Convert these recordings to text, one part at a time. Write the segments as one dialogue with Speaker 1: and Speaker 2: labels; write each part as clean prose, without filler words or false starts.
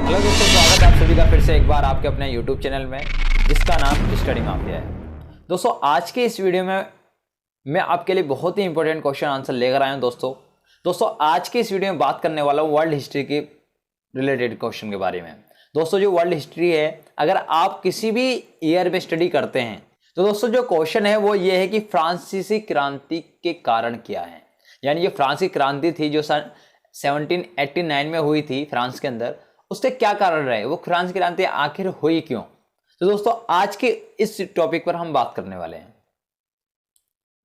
Speaker 1: Hello दोस्तों, स्वागत है आप सभी का फिर से एक बार आपके अपने YouTube चैनल में जिसका नाम स्टडी माफिया है। दोस्तों आज के इस वीडियो में मैं आपके लिए बहुत ही इंपॉर्टेंट क्वेश्चन आंसर लेकर आया हूं। दोस्तों आज के इस वीडियो में बात करने वाला हूं वर्ल्ड हिस्ट्री के रिलेटेड क्वेश्चन के बारे में। दोस्तों जो वर्ल्ड हिस्ट्री है, अगर आप किसी भी ईयर में स्टडी करते हैं तो दोस्तों जो क्वेश्चन है वो ये है कि फ्रांसीसी क्रांति के कारण क्या है। यानी जो फ्रांस की क्रांति थी जो सन 1789 में हुई थी फ्रांस के अंदर, उसके क्या कारण रहे, वो फ्रांस की क्रांति आखिर हुई क्यों। तो दोस्तों आज के इस टॉपिक पर हम बात करने वाले हैं।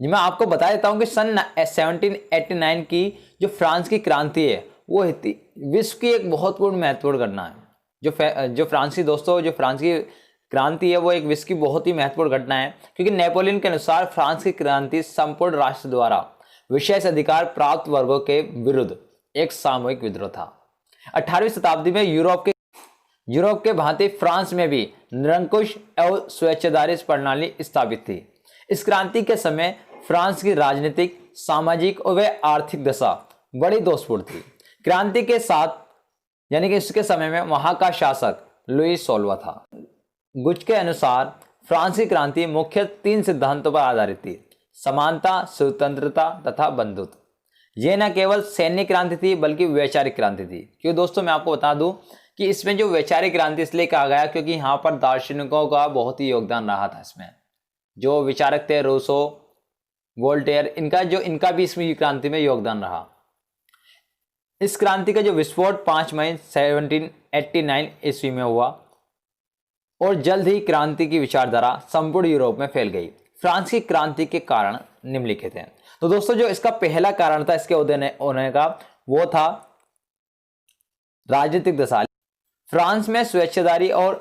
Speaker 1: जी मैं आपको बता देता हूं कि सन 1789 की जो फ्रांस की क्रांति है वो विश्व की एक बहुत महत्वपूर्ण घटना है। जो फ्रांस की क्रांति है वो एक विश्व की बहुत ही महत्वपूर्ण घटना है, क्योंकि नेपोलियन के अनुसार फ्रांस की क्रांति संपूर्ण राष्ट्र द्वारा विशेष अधिकार प्राप्त वर्गों के विरुद्ध एक सामूहिक विद्रोह था। 18वीं शताब्दी में यूरोप के भांति फ्रांस में भी निरंकुश एवं स्वेच्छाधारी प्रणाली स्थापित थी। इस क्रांति के समय फ्रांस की राजनीतिक, सामाजिक और व आर्थिक दशा बड़ी दोषपूर्ण थी। क्रांति के साथ यानी कि इसके समय में वहां का शासक लुई 16वां था। गुच के अनुसार फ्रांस की क्रांति मुख्य 3 सिद्धांतों पर आधारित थी: समानता, स्वतंत्रता तथा बंधुत्व। यह न केवल सैन्य क्रांति थी बल्कि वैचारिक क्रांति थी। क्योंकि दोस्तों मैं आपको बता दूं कि इसमें जो वैचारिक क्रांति इसलिए कहा गया क्योंकि यहाँ पर दार्शनिकों का बहुत ही योगदान रहा था। इसमें जो विचारक थे रूसो, वोल्टेयर, इनका भी इसमें क्रांति में योगदान रहा। इस क्रांति का जो विस्फोट 5 मई 1789 ईस्वी में हुआ और जल्द ही क्रांति की विचारधारा संपूर्ण यूरोप में फैल गई। फ्रांस की क्रांति के कारण निम्नलिखित हैं। तो दोस्तों जो इसका पहला कारण था इसके होने का वो था राजनीतिक दशा। फ्रांस में स्वेच्छाधारी और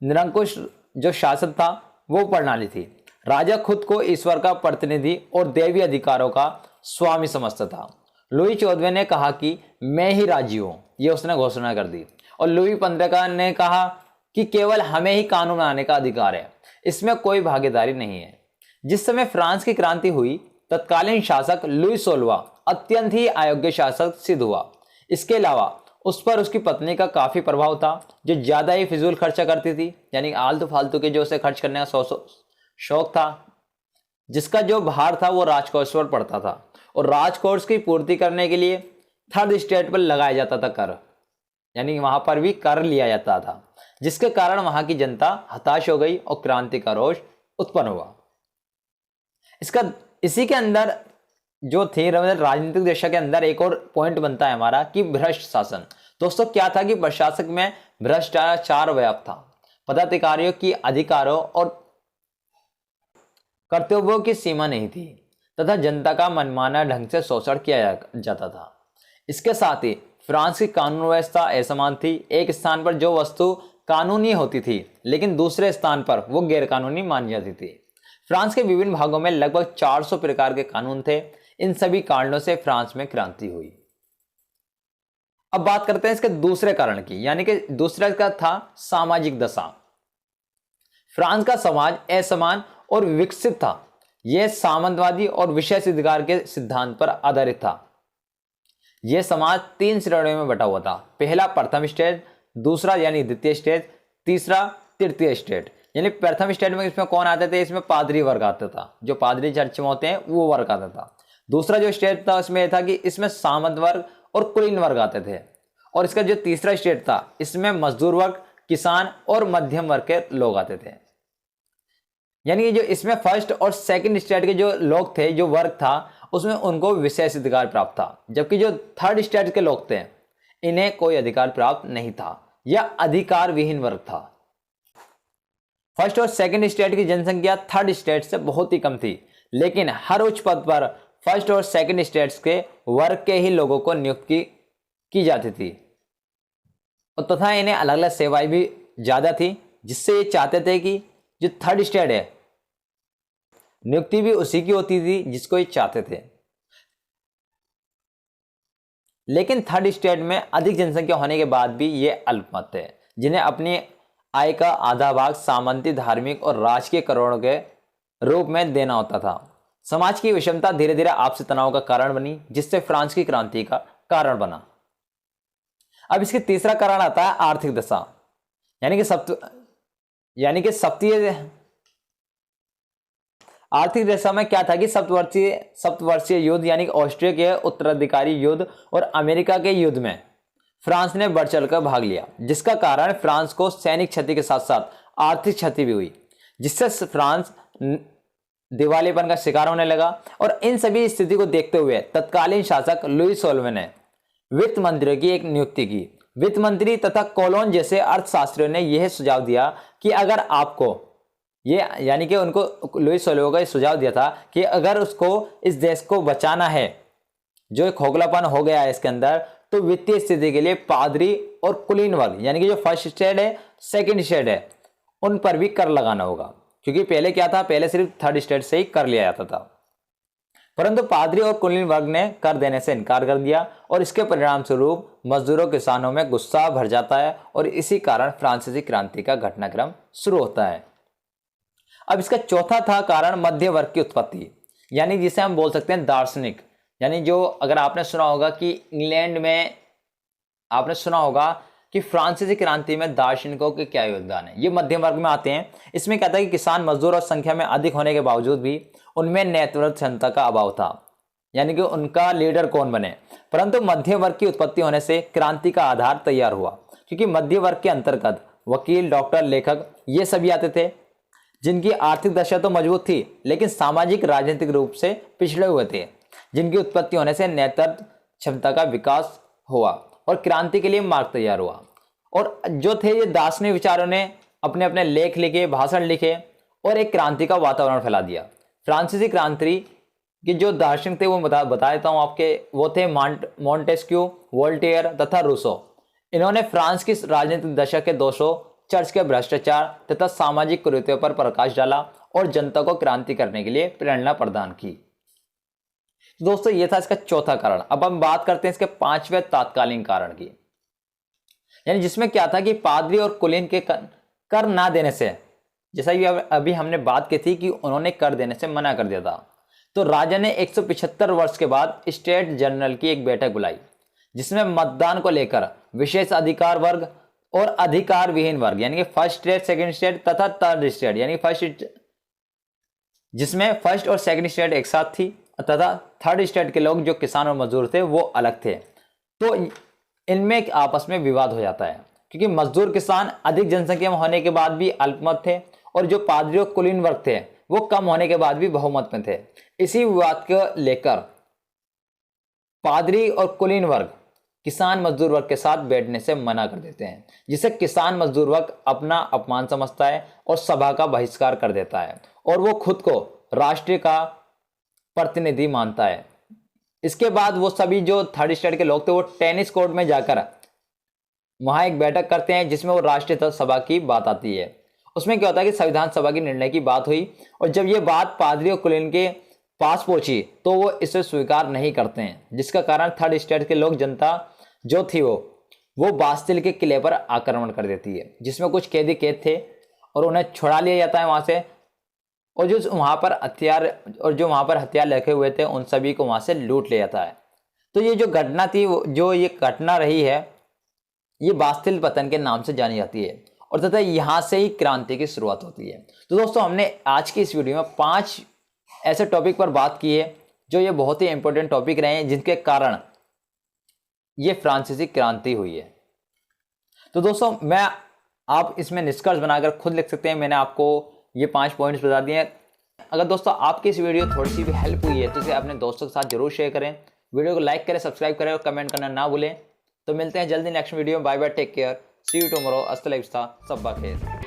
Speaker 1: निरंकुश जो शासन था वो प्रणाली थी। राजा खुद को ईश्वर का प्रतिनिधि और दैवीय अधिकारों का स्वामी समझता था। लुई 14वें ने कहा कि मैं ही राजी हूं, यह उसने घोषणा कर दी। और लुई 15 ने कहा कि केवल हमें ही कानून बनाने का अधिकार है, इसमें कोई भागीदारी नहीं है। जिस समय फ्रांस की क्रांति हुई तत्कालीन शासक लुई 16वां अत्यंत ही अयोग्य शासक सिद्ध हुआ। इसके अलावा उस पर उसकी पत्नी का काफी प्रभाव था, जो ज्यादा ही फिजूल खर्चा करती थी, यानी आलतू फालतू के जो उसे खर्च करने का शौक था, जिसका जो भार था वो राजकोष पर पड़ता था। और राजकोष की पूर्ति करने के लिए थर्ड स्टेट पर लगाया जाता था कर, यानी वहां पर भी कर लिया जाता था, जिसके कारण वहां की जनता हताश हो गई और क्रांति का रोष उत्पन्न हुआ। इसी के अंदर जो थी राजनीतिक दिशा के अंदर एक और पॉइंट बनता है हमारा कि भ्रष्ट शासन। दोस्तों क्या था कि प्रशासक में भ्रष्टाचार व्याप्त था। पदाधिकारियों की अधिकारों और कर्तव्यों की सीमा नहीं थी तथा जनता का मनमाना ढंग से शोषण किया जाता था। इसके साथ ही फ्रांस की कानून व्यवस्था असमान थी। एक स्थान पर जो वस्तु कानूनी होती थी लेकिन दूसरे स्थान पर वो गैर कानूनी मानी जाती थी। फ्रांस के विभिन्न भागों में लगभग 400 प्रकार के कानून थे। इन सभी कारणों से फ्रांस में क्रांति हुई। अब बात करते हैं इसके दूसरे कारण की, यानी कि दूसरा का था सामाजिक दशा। फ्रांस का समाज असमान और विकसित था। यह सामंतवादी और विशेष अधिकार के सिद्धांत पर आधारित था। यह समाज 3 श्रेणियों में बटा हुआ था। पहला प्रथम स्टेज, दूसरा यानी द्वितीय स्टेज, तीसरा तृतीय स्टेज। यानी प्रथम स्टेज में इसमें कौन आते थे, इसमें पादरी वर्ग आता था, जो पादरी चर्च में होते हैं वो वर्ग आता था। दूसरा जो स्टेज था उसमें यह था कि इसमें सामंत वर्ग और कुलीन वर्ग आते थे। और इसका जो तीसरा स्टेज था इसमें मजदूर वर्ग, किसान और मध्यम वर्ग के लोग आते थे। यानी कि जो इसमें फर्स्ट और सेकंड स्टेज के जो लोग थे, जो वर्ग था, उसमें उनको विशेष अधिकार प्राप्त था, जबकि जो थर्ड स्टेज के लोग थे इन्हें कोई अधिकार प्राप्त नहीं था, यह अधिकार विहीन वर्ग था। फर्स्ट और सेकंड स्टेट की जनसंख्या थर्ड स्टेट से बहुत ही कम थी, लेकिन हर उच्च पद पर फर्स्ट और सेकंड स्टेट्स के वर्ग के ही लोगों को नियुक्त की जाती थी। और तथा इन्हें अलग अलग सेवाएं भी ज्यादा थी, जिससे ये चाहते थे कि जो थर्ड स्टेट है नियुक्ति भी उसी की होती थी जिसको ये चाहते थे। लेकिन थर्ड स्टेट में अधिक जनसंख्या होने के बाद भी ये अल्पमत थे, जिन्हें अपनी आय का आधा भाग सामंती, धार्मिक और राजकीय करोड़ों के रूप में देना होता था। समाज की विषमता धीरे धीरे आपसी तनाव का कारण बनी, जिससे फ्रांस की क्रांति का कारण बना। अब इसके तीसरा कारण आता है आर्थिक दशा, यानी कि सप्तीय आर्थिक दशा में क्या था कि सप्तवर्षीय युद्ध यानी कि ऑस्ट्रिया के उत्तराधिकारी युद्ध और अमेरिका के युद्ध में फ्रांस ने बढ़ चढ़कर भाग लिया, जिसका कारण फ्रांस को सैनिक क्षति के साथ साथ आर्थिक क्षति भी हुई, जिससे फ्रांस दिवालियेपन का शिकार होने लगा। और इन सभी स्थिति को देखते हुए तत्कालीन शासक लुई सोल्वे ने वित्त मंत्री की एक नियुक्ति की। वित्त मंत्री तथा कोलोन जैसे अर्थशास्त्रियों ने यह सुझाव दिया कि अगर आपको यानी कि उनको लुई सोल्वे का सुझाव दिया था कि अगर उसको इस देश को बचाना है, जो एक खोखलापन हो गया है इसके अंदर, तो वित्तीय स्थिति के लिए पादरी और कुलीन वर्ग यानी कि जो फर्स्ट स्टेट है सेकंड स्टेट है उन पर भी कर लगाना होगा, क्योंकि पहले क्या था, पहले सिर्फ थर्ड स्टेट से ही कर लिया जाता था। परंतु पादरी और कुलीन वर्ग ने कर देने से इनकार कर दिया और इसके परिणाम स्वरूप मजदूरों किसानों में गुस्सा भर जाता है और इसी कारण फ्रांसीसी क्रांति का घटनाक्रम शुरू होता है। अब इसका चौथा था कारण मध्य वर्ग की उत्पत्ति, यानी जिसे हम बोल सकते हैं दार्शनिक, यानी जो अगर आपने सुना होगा कि इंग्लैंड में आपने सुना होगा कि फ्रांसीसी क्रांति में दार्शनिकों के क्या योगदान है, ये मध्यम वर्ग में आते हैं। इसमें कहता है कि किसान मजदूर और संख्या में अधिक होने के बावजूद भी उनमें नेतृत्व क्षमता का अभाव था, यानी कि उनका लीडर कौन बने। परंतु मध्य वर्ग की उत्पत्ति होने से क्रांति का आधार तैयार हुआ, क्योंकि मध्य वर्ग के अंतर्गत वकील, डॉक्टर, लेखक ये सभी आते थे, जिनकी आर्थिक दशा तो मजबूत थी लेकिन सामाजिक राजनीतिक रूप से पिछड़े हुए थे, जिनकी उत्पत्ति होने से नेतृत्व क्षमता का विकास हुआ और क्रांति के लिए मार्ग तैयार हुआ। और जो थे ये दार्शनिक विचारों ने अपने अपने लेख लिखे, भाषण लिखे और एक क्रांति का वातावरण फैला दिया। फ्रांसीसी क्रांति के जो दार्शनिक थे वो बता देता हूँ आपके, वो थे मॉन्टेस्क्यू, वोल्टेयर तथा रूसो। इन्होंने फ्रांस की राजनीतिक दशा के दोषों, चर्च के भ्रष्टाचार तथा सामाजिक कुरीतियों पर प्रकाश डाला और जनता को क्रांति करने के लिए प्रेरणा प्रदान की। दोस्तों ये था इसका चौथा कारण। अब हम बात करते हैं इसके पांचवें तात्कालिक कारण की, यानी जिसमें क्या था कि पादरी और कुलीन के कर ना देने से, जैसा कि अभी हमने बात की थी कि उन्होंने कर देने से मना कर दिया था, तो राजा ने 175 वर्ष के बाद स्टेट जनरल की एक बैठक बुलाई, जिसमें मतदान को लेकर विशेष अधिकार वर्ग और अधिकार विहीन वर्ग यानी कि फर्स्ट स्टेट, सेकंड स्टेट तथा थर्ड स्टेट, यानी जिसमें फर्स्ट और सेकंड स्टेट एक साथ थी तथा थर्ड स्टेट के लोग जो किसान और मजदूर थे वो अलग थे। तो इनमें आपस में विवाद हो जाता है, क्योंकि मजदूर किसान अधिक जनसंख्या में होने के बाद भी अल्पमत थे और जो पादरी और कुलीन वर्ग थे वो कम होने के बाद भी बहुमत में थे। इसी विवाद को लेकर पादरी और कुलीन वर्ग किसान मजदूर वर्ग के साथ बैठने से मना कर देते हैं, जिसे किसान मजदूर वर्ग अपना अपमान समझता है और सभा का बहिष्कार कर देता है और वो खुद को राष्ट्र का प्रतिनिधि मानता है। इसके बाद वो सभी जो थर्ड स्टेट के लोग थे वो टेनिस कोर्ट में जाकर वहां एक बैठक करते हैं, जिसमें वो राष्ट्रीय सभा की बात आती है। उसमें क्या होता है कि संविधान सभा की निर्णय की बात हुई और जब ये बात पादरी और कुलीन के पास पहुंची तो वो इसे स्वीकार नहीं करते हैं, जिसका कारण थर्ड स्टेट के लोग जनता जो थी वो बास्तिल के किले पर आक्रमण कर देती है, जिसमें कुछ कैद थे और उन्हें छुड़ा लिया जाता है वहां से, और जो वहां पर हथियार रखे हुए थे उन सभी को वहां से लूट लिया जाता है। तो ये जो घटना थी, जो ये घटना रही है, ये बास्तिल पतन के नाम से जानी जाती है और तथा यहाँ से ही क्रांति की शुरुआत होती है। तो दोस्तों हमने आज की इस वीडियो में 5 ऐसे टॉपिक पर बात की है जो ये बहुत ही इंपॉर्टेंट टॉपिक रहे हैं, जिनके कारण ये फ्रांसीसी क्रांति हुई है। तो दोस्तों आप इसमें निष्कर्ष बनाकर खुद लिख सकते हैं, मैंने आपको ये 5 पॉइंट्स बता दिए हैं। अगर दोस्तों आपकी इस वीडियो थोड़ी सी भी हेल्प हुई है तो इसे अपने दोस्तों के साथ जरूर शेयर करें, वीडियो को लाइक करें, सब्सक्राइब करें और कमेंट करना ना भूलें। तो मिलते हैं जल्दी नेक्स्ट वीडियो में। Bye bye, take care, see you tomorrow, अस्सलाम वालेकुम, सब खैर।